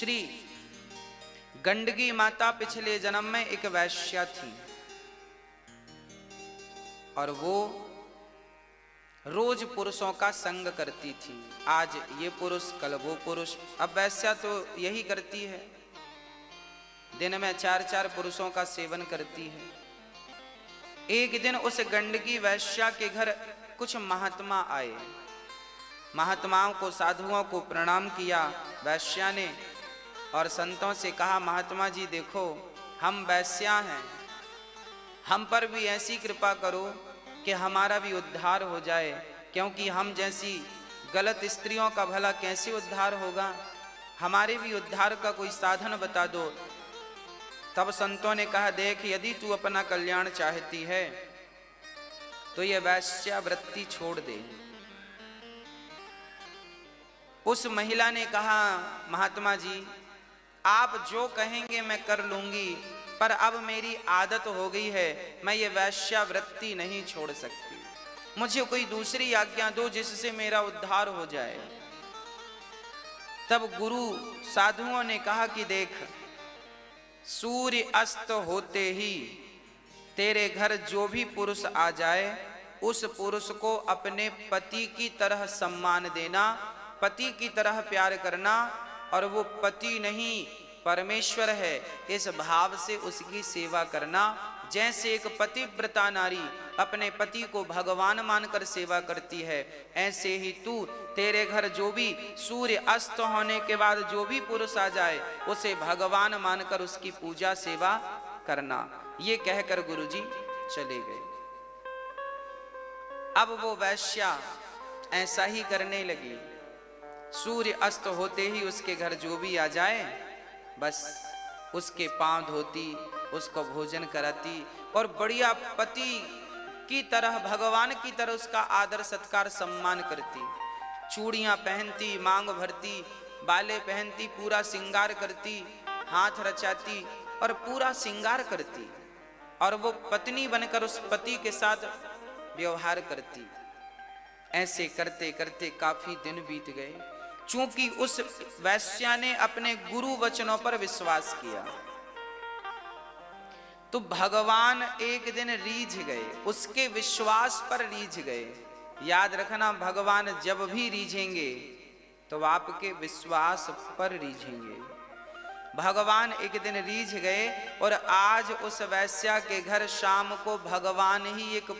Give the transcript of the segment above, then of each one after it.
श्री गंडकी माता पिछले जन्म में एक वैश्या थी और वो रोज पुरुषों का संग करती थी। आज ये पुरुष कल वो पुरुष। अब वैश्या तो यही करती है, दिन में 4-4 पुरुषों का सेवन करती है। एक दिन उस गंडकी वैश्या के घर कुछ महात्मा आए। महात्माओं को, साधुओं को प्रणाम किया वैश्या ने और संतों से कहा, महात्मा जी देखो, हम वैश्या हैं, हम पर भी ऐसी कृपा करो कि हमारा भी उद्धार हो जाए, क्योंकि हम जैसी गलत स्त्रियों का भला कैसे उद्धार होगा, हमारे भी उद्धार का कोई साधन बता दो। तब संतों ने कहा, देख, यदि तू अपना कल्याण चाहती है तो ये वैश्यावृत्ति छोड़ दे। उस महिला ने कहा, महात्मा जी आप जो कहेंगे मैं कर लूंगी, पर अब मेरी आदत हो गई है, मैं ये वैश्यावृत्ति नहीं छोड़ सकती, मुझे कोई दूसरी आज्ञा दो जिससे मेरा उद्धार हो जाए। तब गुरु साधुओं ने कहा कि देख, सूर्य अस्त होते ही तेरे घर जो भी पुरुष आ जाए उस पुरुष को अपने पति की तरह सम्मान देना, पति की तरह प्यार करना, और वो पति नहीं परमेश्वर है इस भाव से उसकी सेवा करना। जैसे एक पतिव्रता नारी अपने पति को भगवान मानकर सेवा करती है, ऐसे ही तू, तेरे घर जो भी सूर्य अस्त होने के बाद जो भी पुरुष आ जाए उसे भगवान मानकर उसकी पूजा सेवा करना। ये कहकर गुरुजी चले गए। अब वो वैश्या ऐसा ही करने लगी। सूर्य अस्त होते ही उसके घर जो भी आ जाए बस उसके पांव धोती, उसको भोजन कराती और बढ़िया पति की तरह, भगवान की तरह उसका आदर सत्कार सम्मान करती। चूड़ियां पहनती, मांग भरती, बाले पहनती, पूरा श्रृंगार करती, हाथ रचाती और पूरा श्रृंगार करती, और वो पत्नी बनकर उस पति के साथ व्यवहार करती। ऐसे करते करते काफी दिन बीत गए। चूंकि उस वैश्या ने अपने गुरु वचनों पर विश्वास किया तो भगवान एक दिन रीझ गए, उसके विश्वास पर रीझ गए। याद रखना, भगवान जब भी रीझेंगे तो आपके विश्वास पर रीझेंगे। भगवान एक दिन रीझ गए और आज उस वैश्या के घर शाम को भगवान ही एक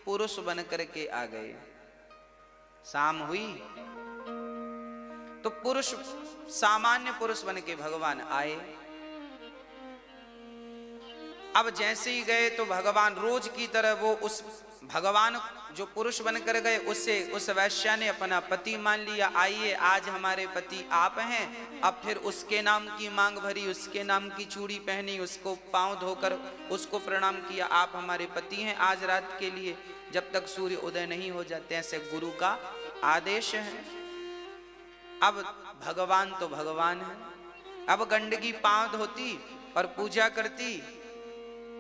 पुरुष बन करके आ गए। शाम हुई तो पुरुष, सामान्य पुरुष बन के भगवान आए। अब जैसे ही गए तो भगवान रोज की तरह वो उस भगवान जो पुरुष बनकर गए उससे उस वैश्या ने अपना पति मान लिया। आइए, आज हमारे पति आप हैं। अब फिर उसके नाम की मांग भरी, उसके नाम की चूड़ी पहनी, उसको पांव धोकर उसको प्रणाम किया, आप हमारे पति हैं आज रात के लिए, जब तक सूर्य उदय नहीं हो जाते। ऐसे गुरु का आदेश है। अब भगवान तो भगवान है। अब गंडकी पांव धोती और पूजा करती।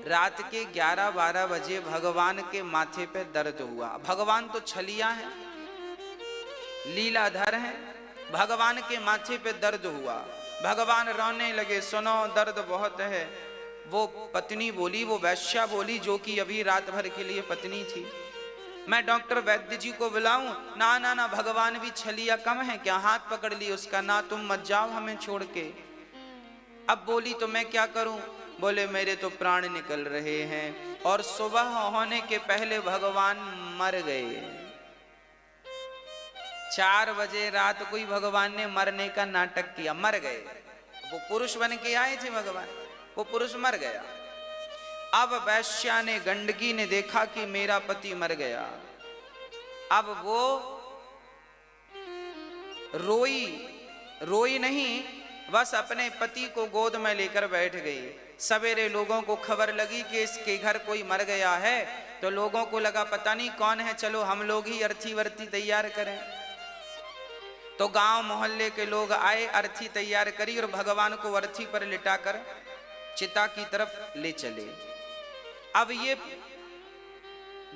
रात के 11-12 बजे भगवान के माथे पे दर्द हुआ। भगवान तो छलिया है, लीलाधर है, भगवान के माथे पे दर्द हुआ। भगवान रोने लगे, सुनो दर्द बहुत है। वो पत्नी बोली, वो वैश्या बोली जो कि अभी रात भर के लिए पत्नी थी, मैं डॉक्टर वैद्य जी को बुलाऊं? ना ना ना, भगवान भी छलिया कम है क्या? हाथ पकड़ ली उसका, ना तुम मत जाओ हमें छोड़ के। अब बोली तो मैं क्या करूं? बोले मेरे तो प्राण निकल रहे हैं और सुबह होने के पहले भगवान मर गए। 4 बजे रात कोई भगवान ने मरने का नाटक किया, मर गए। वो पुरुष बन के आए थे भगवान, वो पुरुष मर गया। अब वैश्या ने, गंडकी ने देखा कि मेरा पति मर गया। अब वो रोई नहीं, बस अपने पति को गोद में लेकर बैठ गई। सवेरे लोगों को खबर लगी कि इसके घर कोई मर गया है, तो लोगों को लगा पता नहीं कौन है, चलो हम लोग ही अर्थी वर्ती तैयार करें। तो गांव मोहल्ले के लोग आए, अर्थी तैयार करी और भगवान को अर्थी पर लिटाकर चिता की तरफ ले चले। अब ये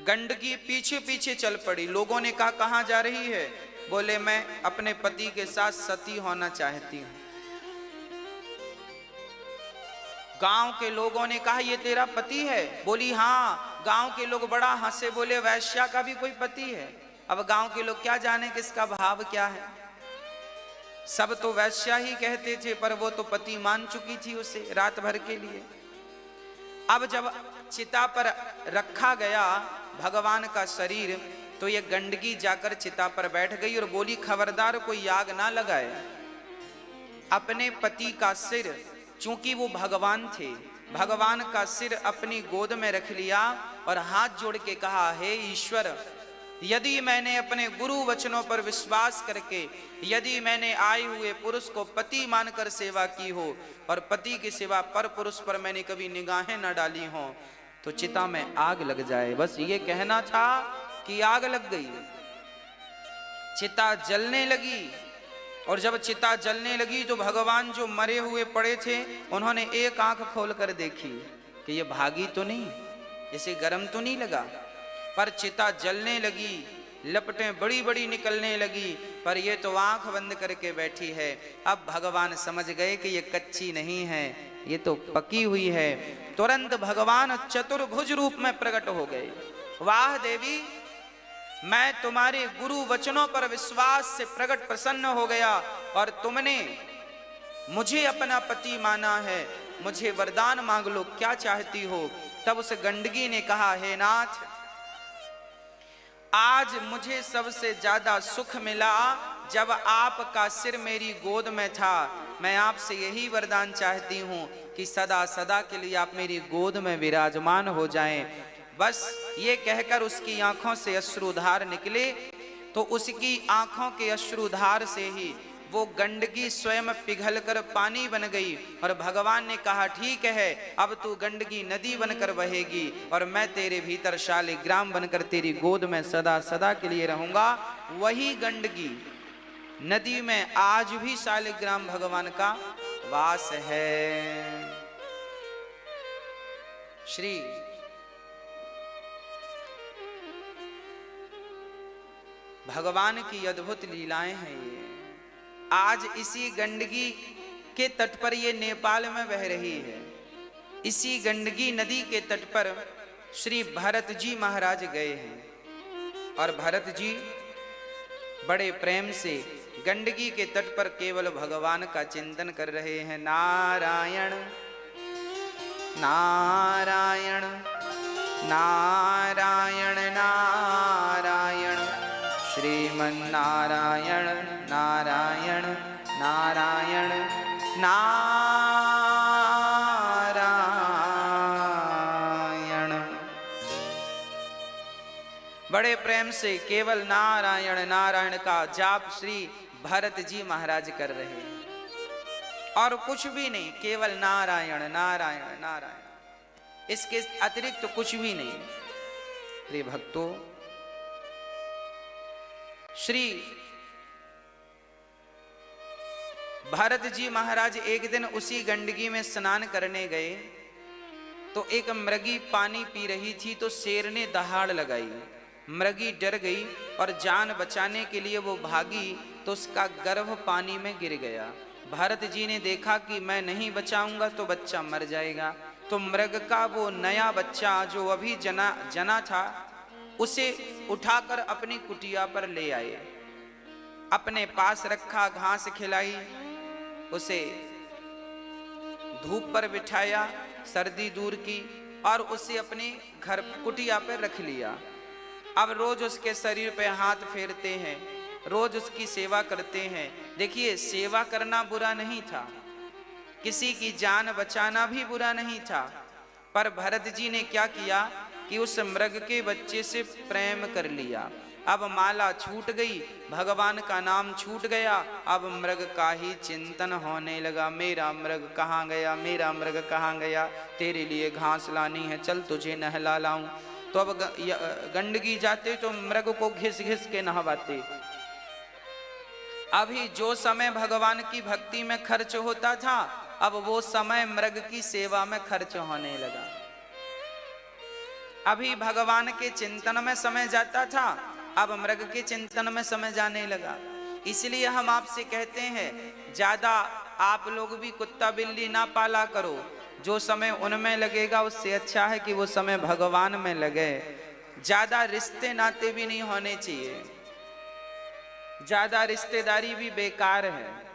गंडकी पीछे पीछे चल पड़ी। लोगों ने कहा कहां जा रही है? बोले मैं अपने पति के साथ सती होना चाहती हूं। गांव के लोगों ने कहा ये तेरा पति है? बोली हाँ। गांव के लोग बड़ा हंसे, बोले वैश्या का भी कोई पति है? अब गांव के लोग क्या जाने किसका भाव क्या है। सब तो वैश्या ही कहते थे, पर वो तो पति मान चुकी थी उसे रात भर के लिए। अब जब चिता पर रखा गया भगवान का शरीर, तो ये गंडकी जाकर चिता पर बैठ गई और बोली खबरदार कोई आग ना लगाए। अपने पति का सिर, चूंकि वो भगवान थे, भगवान का सिर अपनी गोद में रख लिया और हाथ जोड़ के कहा, हे ईश्वर, यदि मैंने अपने गुरु वचनों पर विश्वास करके, यदि मैंने आए हुए पुरुष को पति मानकर सेवा की हो और पति की सेवा पर पुरुष पर मैंने कभी निगाहें न डाली हो, तो चिता में आग लग जाए। बस ये कहना था कि आग लग गई। चिता जलने लगी और जब चिता जलने लगी तो भगवान जो मरे हुए पड़े थे, उन्होंने एक आंख खोलकर देखी कि ये भागी तो नहीं, इसे गर्म तो नहीं लगा। पर चिता जलने लगी, लपटें बड़ी बड़ी निकलने लगी, पर ये तो आंख बंद करके बैठी है। अब भगवान समझ गए कि ये कच्ची नहीं है, ये तो पकी हुई है। तुरंत भगवान चतुर्भुज रूप में प्रकट हो गए। वाह देवी, मैं तुम्हारे गुरु वचनों पर विश्वास से प्रकट प्रसन्न हो गया और तुमने मुझे अपना पति माना है, मुझे वरदान मांग लो, क्या चाहती हो? तब उस गंडकी ने कहा, हे नाथ, आज मुझे सबसे ज्यादा सुख मिला जब आपका सिर मेरी गोद में था। मैं आपसे यही वरदान चाहती हूँ कि सदा सदा के लिए आप मेरी गोद में विराजमान हो जाएं। बस ये कहकर उसकी आंखों से अश्रुधार निकले, तो उसकी आंखों के अश्रुधार से ही वो गंडकी स्वयं पिघलकर पानी बन गई और भगवान ने कहा, ठीक है, अब तू गंडकी नदी बनकर बहेगी और मैं तेरे भीतर शालिग्राम बनकर तेरी गोद में सदा सदा के लिए रहूंगा। वही गंडकी नदी में आज भी शालिग्राम भगवान का वास है। श्री भगवान की अद्भुत लीलाएं हैं ये। आज इसी गंडकी के तट पर ये नेपाल में बह रही है। इसी गंडकी नदी के तट पर श्री भरत जी महाराज गए हैं और भरत जी बड़े प्रेम से गंडकी के तट पर केवल भगवान का चिंतन कर रहे हैं। नारायण नारायण नारायण नारायण, श्रीमन्नारायण नारायण नारायण नारायण। बड़े प्रेम से केवल नारायण नारायण का जाप श्री भरत जी महाराज कर रहे हैं और कुछ भी नहीं, केवल नारायण नारायण नारायण, इसके अतिरिक्त तो कुछ भी नहीं। प्रिय भक्तों, श्री भरत जी महाराज एक दिन उसी गंडकी में स्नान करने गए तो एक मृगी पानी पी रही थी, तो शेर ने दहाड़ लगाई। मृगी डर गई और जान बचाने के लिए वो भागी तो उसका गर्भ पानी में गिर गया। भरत जी ने देखा कि मैं नहीं बचाऊंगा तो बच्चा मर जाएगा, तो मृग का वो नया बच्चा जो अभी जना था उसे उठाकर अपनी कुटिया पर ले आए, अपने पास रखा, घास खिलाई, उसे धूप पर बिठाया, सर्दी दूर की और उसे अपने घर कुटिया पर रख लिया। अब रोज उसके शरीर पे हाथ फेरते हैं, रोज उसकी सेवा करते हैं। देखिए, सेवा करना बुरा नहीं था, किसी की जान बचाना भी बुरा नहीं था, पर भरत जी ने क्या किया कि उस मृग के बच्चे से प्रेम कर लिया। अब माला छूट गई, भगवान का नाम छूट गया, अब मृग का ही चिंतन होने लगा। मेरा मृग कहाँ गया, मेरा मृग कहाँ गया, तेरे लिए घास लानी है, चल तुझे नहला लाऊं। तो अब गंडकी जाते तो मृग को घिस घिस के नहवाते। अभी जो समय भगवान की भक्ति में खर्च होता था, अब वो समय मृग की सेवा में खर्च होने लगा। अभी भगवान के चिंतन में समय जाता था, अब मृग के चिंतन में समय जाने लगा। इसलिए हम आपसे कहते हैं, ज्यादा आप लोग भी कुत्ता बिल्ली ना पाला करो। जो समय उनमें लगेगा उससे अच्छा है कि वो समय भगवान में लगे। ज्यादा रिश्ते नाते भी नहीं होने चाहिए, ज्यादा रिश्तेदारी भी बेकार है।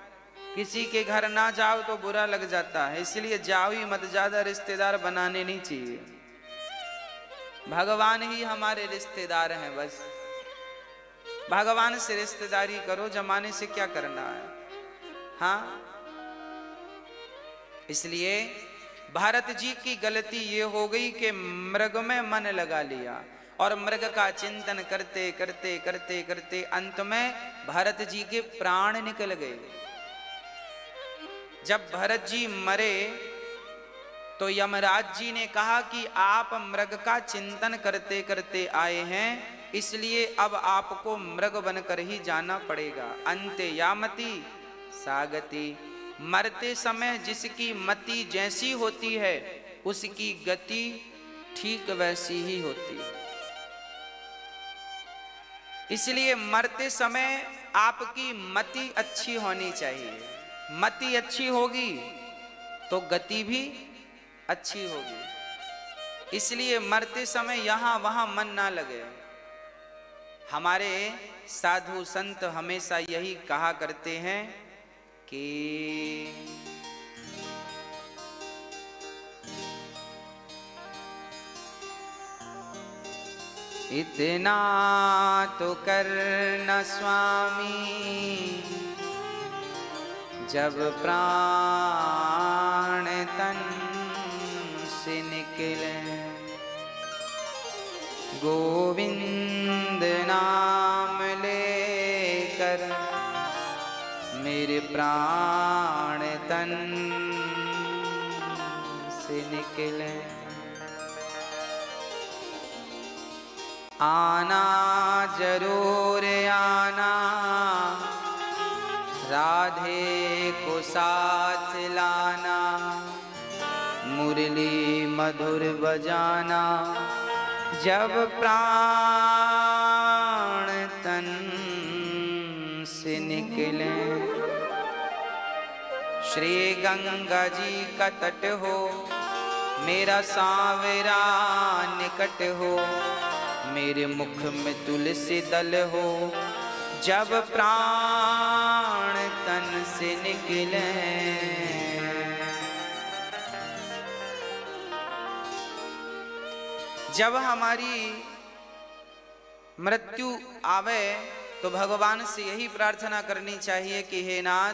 किसी के घर ना जाओ तो बुरा लग जाता है, इसलिए जाओ ही मत, ज्यादा रिश्तेदार बनाने नहीं चाहिए। भगवान ही हमारे रिश्तेदार हैं, बस भगवान से रिश्तेदारी करो, जमाने से क्या करना है। हाँ, इसलिए भारत जी की गलती ये हो गई कि मृग में मन लगा लिया और मृग का चिंतन करते करते करते करते अंत में भरत जी के प्राण निकल गए। जब भरत जी मरे तो यमराज जी ने कहा कि आप मृग का चिंतन करते करते आए हैं, इसलिए अब आपको मृग बनकर ही जाना पड़ेगा। अंते यामति सागति, मरते समय जिसकी मति जैसी होती है उसकी गति ठीक वैसी ही होती है। इसलिए मरते समय आपकी मति अच्छी होनी चाहिए। मति अच्छी होगी तो गति भी अच्छी होगी। इसलिए मरते समय यहां वहां मन ना लगे। हमारे साधु संत हमेशा यही कहा करते हैं कि इतना तो करना स्वामी जब प्राण तन से निकले, गोविंद नाम लेकर मेरे प्राण तन से निकले। आना जरूर आना, राधे को साथ लाना, मुरली मधुर बजाना जब प्राण तन से निकले। श्री गंगा जी का तट हो, मेरा सांवरा निकट हो, मेरे मुख में तुलसी दल हो, जब प्राण तन से निकले। जब हमारी मृत्यु आवे तो भगवान से यही प्रार्थना करनी चाहिए कि हे नाथ,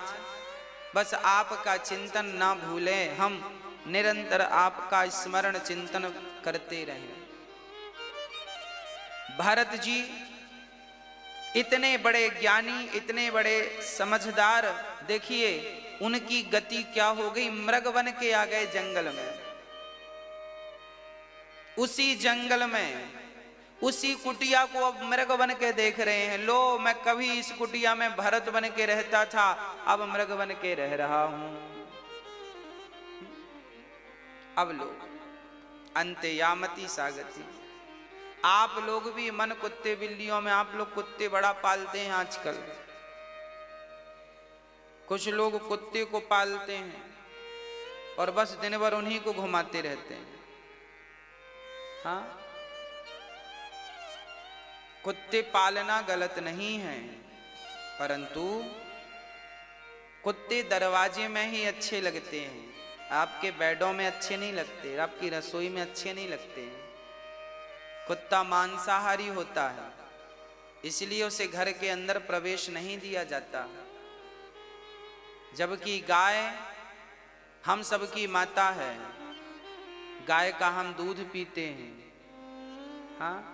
बस आपका चिंतन ना भूलें, हम निरंतर आपका स्मरण चिंतन करते रहें। भारत जी इतने बड़े ज्ञानी, इतने बड़े समझदार, देखिए उनकी गति क्या हो गई, मृग बन के आ गए जंगल में। उसी जंगल में उसी कुटिया को अब मृग बन के देख रहे हैं। लो, मैं कभी इस कुटिया में भरत बन के रहता था, अब मृग बन के रह रहा हूं। अब लो, अंते यामति सागति। आप लोग भी मन कुत्ते बिल्लियों में, आप लोग कुत्ते बड़ा पालते हैं आजकल। कुछ लोग कुत्ते को पालते हैं और बस दिन भर उन्हीं को घुमाते रहते हैं। हाँ, कुत्ते पालना गलत नहीं है, परंतु कुत्ते दरवाजे में ही अच्छे लगते हैं, आपके बेडों में अच्छे नहीं लगते, आपकी रसोई में अच्छे नहीं लगते हैं। कुत्ता मांसाहारी होता है, इसलिए उसे घर के अंदर प्रवेश नहीं दिया जाता। जबकि गाय हम सबकी माता है, गाय का हम दूध पीते हैं। हाँ,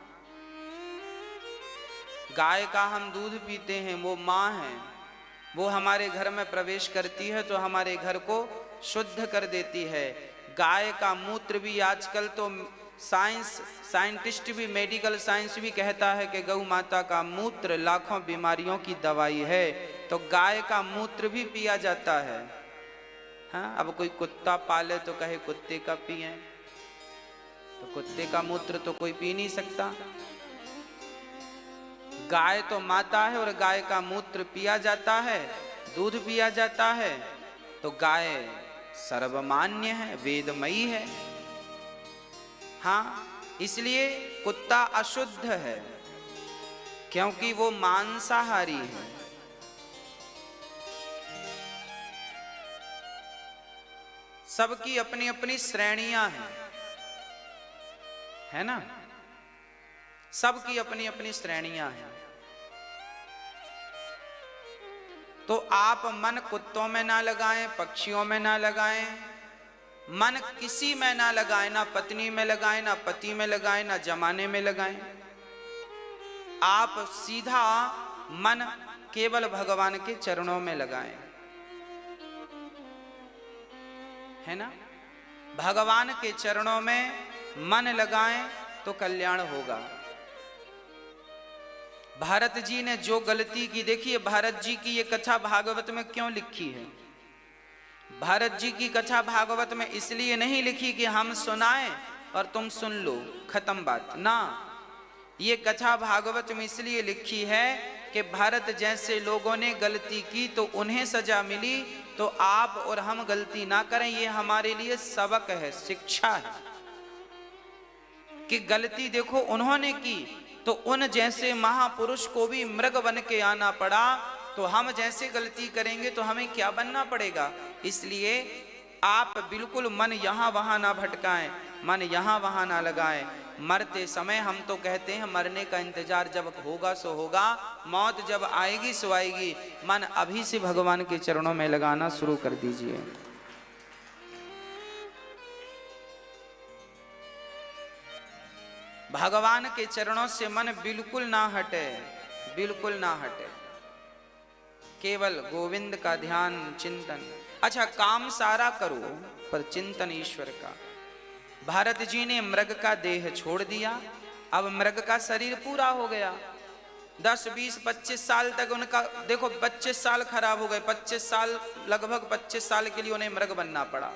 गाय का हम दूध पीते हैं, वो माँ है, वो हमारे घर में प्रवेश करती है तो हमारे घर को शुद्ध कर देती है। गाय का मूत्र भी आजकल तो साइंटिस्ट भी, मेडिकल साइंस भी कहता है कि गौ माता का मूत्र लाखों बीमारियों की दवाई है, तो गाय का मूत्र भी पिया जाता है। हाँ, अब कोई कुत्ता पाले तो कहे कुत्ते का पिए, तो कुत्ते का मूत्र तो कोई पी नहीं सकता। गाय तो माता है और गाय का मूत्र पिया जाता है, दूध पिया जाता है, तो गाय सर्वमान्य है, वेदमयी है। हाँ, इसलिए कुत्ता अशुद्ध है क्योंकि वो मांसाहारी है। सबकी अपनी अपनी श्रेणियां हैं, है ना? सबकी अपनी अपनी श्रेणियां हैं। तो आप मन कुत्तों में ना लगाएं, पक्षियों में ना लगाएं, मन किसी में ना लगाएं, ना पत्नी में लगाएं, ना पति में लगाएं, ना जमाने में लगाएं। आप सीधा मन केवल भगवान के चरणों में लगाएं, है ना? भगवान के चरणों में मन लगाएं तो कल्याण होगा। भारत जी ने जो गलती की, देखिए भारत जी की ये कथा भागवत में क्यों लिखी है? भारत जी की कथा भागवत में इसलिए नहीं लिखी कि हम सुनाएं और तुम सुन लो, खत्म बात ना। ये कथा भागवत में इसलिए लिखी है कि भारत जैसे लोगों ने गलती की तो उन्हें सजा मिली, तो आप और हम गलती ना करें, ये हमारे लिए सबक है, शिक्षा है कि गलती देखो उन्होंने की तो उन जैसे महापुरुष को भी मृग बन के आना पड़ा, तो हम जैसे गलती करेंगे तो हमें क्या बनना पड़ेगा? इसलिए आप बिल्कुल मन यहाँ वहाँ ना भटकाएं, मन यहाँ वहाँ ना लगाएं। मरते समय हम तो कहते हैं मरने का इंतजार जब होगा सो होगा, मौत जब आएगी सो आएगी। मन अभी से भगवान के चरणों में लगाना शुरू कर दीजिए। भगवान के चरणों से मन बिल्कुल ना हटे, बिल्कुल ना हटे, केवल गोविंद का ध्यान, चिंतन। अच्छा, काम सारा करो पर चिंतन ईश्वर का। भारत जी ने मृग का देह छोड़ दिया, अब मृग का शरीर पूरा हो गया। 10, 20, 25 साल तक उनका, देखो 25 साल खराब हो गए, 25 साल, लगभग 25 साल के लिए उन्हें मृग बनना पड़ा।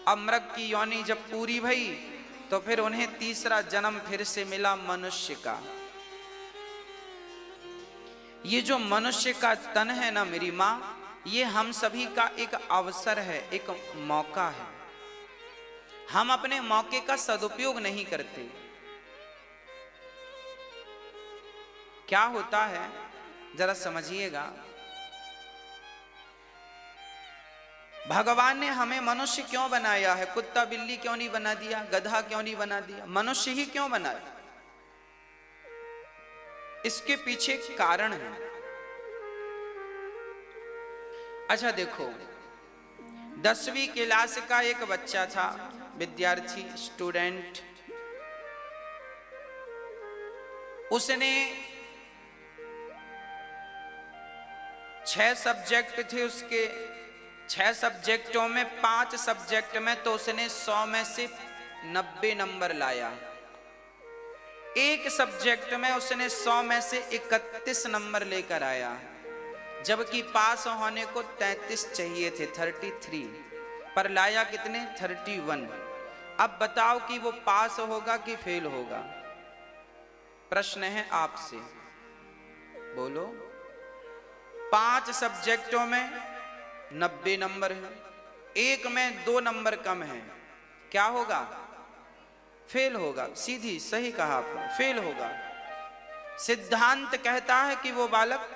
अब मृग की योनि जब पूरी भई तो फिर उन्हें तीसरा जन्म फिर से मिला मनुष्य का। ये जो मनुष्य का तन है ना मेरी माँ, ये हम सभी का एक अवसर है, एक मौका है। हम अपने मौके का सदुपयोग नहीं करते। क्या होता है जरा समझिएगा। भगवान ने हमें मनुष्य क्यों बनाया है? कुत्ता बिल्ली क्यों नहीं बना दिया? गधा क्यों नहीं बना दिया? मनुष्य ही क्यों बनाया? इसके पीछे कारण है। अच्छा देखो, 10वीं क्लास का एक बच्चा था, विद्यार्थी, स्टूडेंट। उसने 6 सब्जेक्ट थे उसके, 6 सब्जेक्टों में 5 सब्जेक्ट में तो उसने 100 में से 90 नंबर लाया। एक सब्जेक्ट में उसने 100 में से 31 नंबर लेकर आया, जबकि पास होने को 33 चाहिए थे, 33, पर लाया कितने? 31। अब बताओ कि वो पास होगा कि फेल होगा? प्रश्न है आपसे, बोलो। 5 सब्जेक्टों में 90 नंबर है, एक में 2 नंबर कम है, क्या होगा? फेल होगा। सीधी सही कहा आपने, फेल होगा। सिद्धांत कहता है कि वो बालक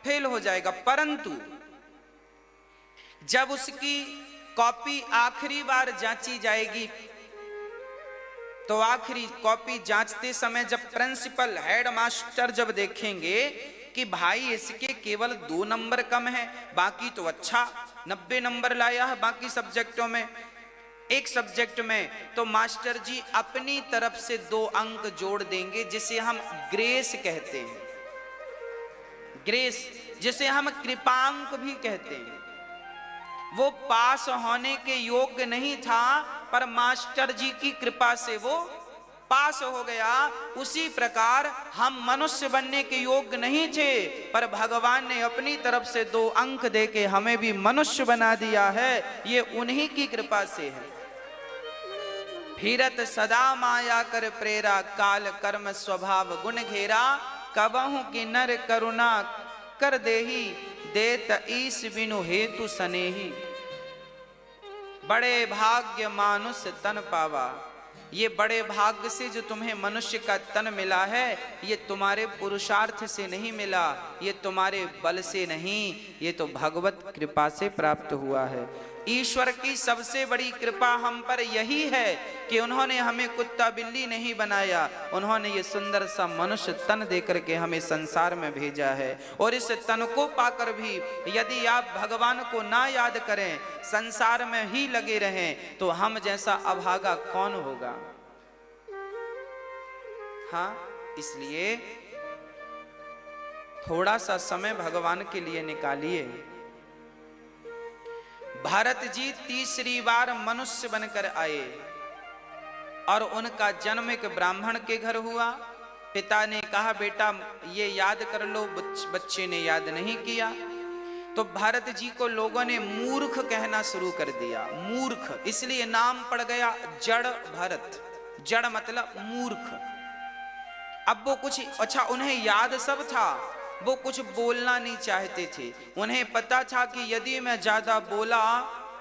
फेल हो जाएगा, परंतु जब उसकी कॉपी आखिरी बार जांची जाएगी तो आखिरी कॉपी जांचते समय जब प्रिंसिपल, हेडमास्टर जब देखेंगे कि भाई इसके केवल 2 नंबर कम है, बाकी तो अच्छा 90 नंबर लाया है बाकी सब्जेक्टों में, एक सब्जेक्ट में, तो मास्टर जी अपनी तरफ से 2 अंक जोड़ देंगे, जिसे हम ग्रेस कहते हैं। ग्रेस, जिसे हम कृपांक भी कहते हैं। वो पास होने के योग्य नहीं था, पर मास्टर जी की कृपा से वो पास हो गया। उसी प्रकार हम मनुष्य बनने के योग्य नहीं थे, पर भगवान ने अपनी तरफ से 2 अंक देके हमें भी मनुष्य बना दिया है। ये उन्हीं की कृपा से है। फिरत सदा माया कर प्रेरा, काल कर्म स्वभाव गुण घेरा, कबहु की नर करुणा कर देही, देत ईस बिनु हेतु सनेही। बड़े भाग्य मानुष तन पावा। ये बड़े भाग्य से जो तुम्हें मनुष्य का तन मिला है, ये तुम्हारे पुरुषार्थ से नहीं मिला, ये तुम्हारे बल से नहीं, ये तो भगवत कृपा से प्राप्त हुआ है। ईश्वर की सबसे बड़ी कृपा हम पर यही है कि उन्होंने हमें कुत्ता बिल्ली नहीं बनाया, उन्होंने ये सुंदर सा मनुष्य तन देकर के हमें संसार में भेजा है। और इस तन को पाकर भी यदि आप भगवान को ना याद करें, संसार में ही लगे रहें, तो हम जैसा अभागा कौन होगा। हाँ, इसलिए थोड़ा सा समय भगवान के लिए निकालिए। भरत जी तीसरी बार मनुष्य बनकर आए और उनका जन्म एक ब्राह्मण के घर हुआ। पिता ने कहा बेटा ये याद कर लो, बच्चे ने याद नहीं किया, तो भरत जी को लोगों ने मूर्ख कहना शुरू कर दिया। मूर्ख इसलिए नाम पड़ गया जड़ भरत। जड़ मतलब मूर्ख। अब वो कुछ अच्छा, उन्हें याद सब था, वो कुछ बोलना नहीं चाहते थे। उन्हें पता था कि यदि मैं ज्यादा बोला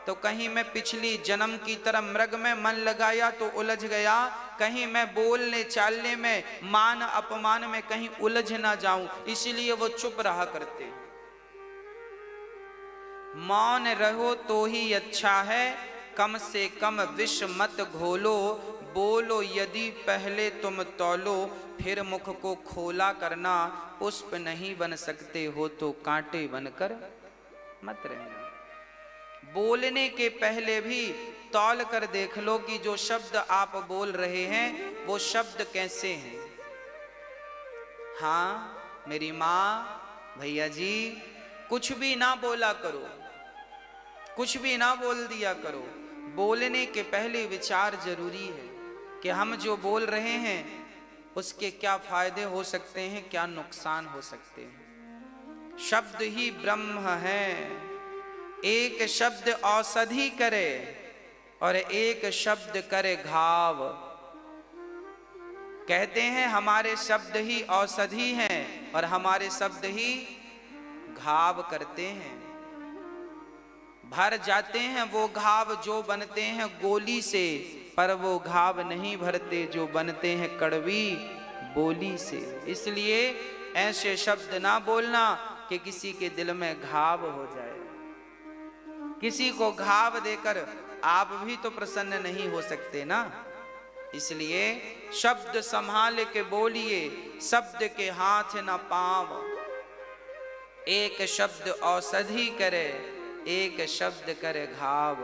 तो कहीं मैं पिछली जन्म की तरह मृग में मन लगाया तो उलझ गया, कहीं मैं बोलने चालने में मान अपमान में कहीं उलझ ना जाऊं, इसलिए वो चुप रहा करते। मौन रहो तो ही अच्छा है, कम से कम विष मत घोलो, बोलो यदि पहले तुम तौलो, फिर मुख को खोला करना, पुष्प नहीं बन सकते हो तो कांटे बनकर मत रहना। बोलने के पहले भी तौल कर देख लो कि जो शब्द आप बोल रहे हैं वो शब्द कैसे हैं। हाँ मेरी माँ, भैया जी, कुछ भी ना बोला करो, कुछ भी ना बोल दिया करो। बोलने के पहले विचार जरूरी है कि हम जो बोल रहे हैं उसके क्या फायदे हो सकते हैं, क्या नुकसान हो सकते हैं। शब्द ही ब्रह्म है। एक शब्द औषधि करे और एक शब्द करे घाव। कहते हैं हमारे शब्द ही औषधि हैं और हमारे शब्द ही घाव करते हैं। भर जाते हैं वो घाव जो बनते हैं गोली से, पर वो घाव नहीं भरते जो बनते हैं कड़वी बोली से। इसलिए ऐसे शब्द ना बोलना कि किसी के दिल में घाव हो जाए। किसी को घाव देकर आप भी तो प्रसन्न नहीं हो सकते ना। इसलिए शब्द संभाल के बोलिए, शब्द के हाथ न पांव। एक शब्द औषधि करे, एक शब्द करे घाव।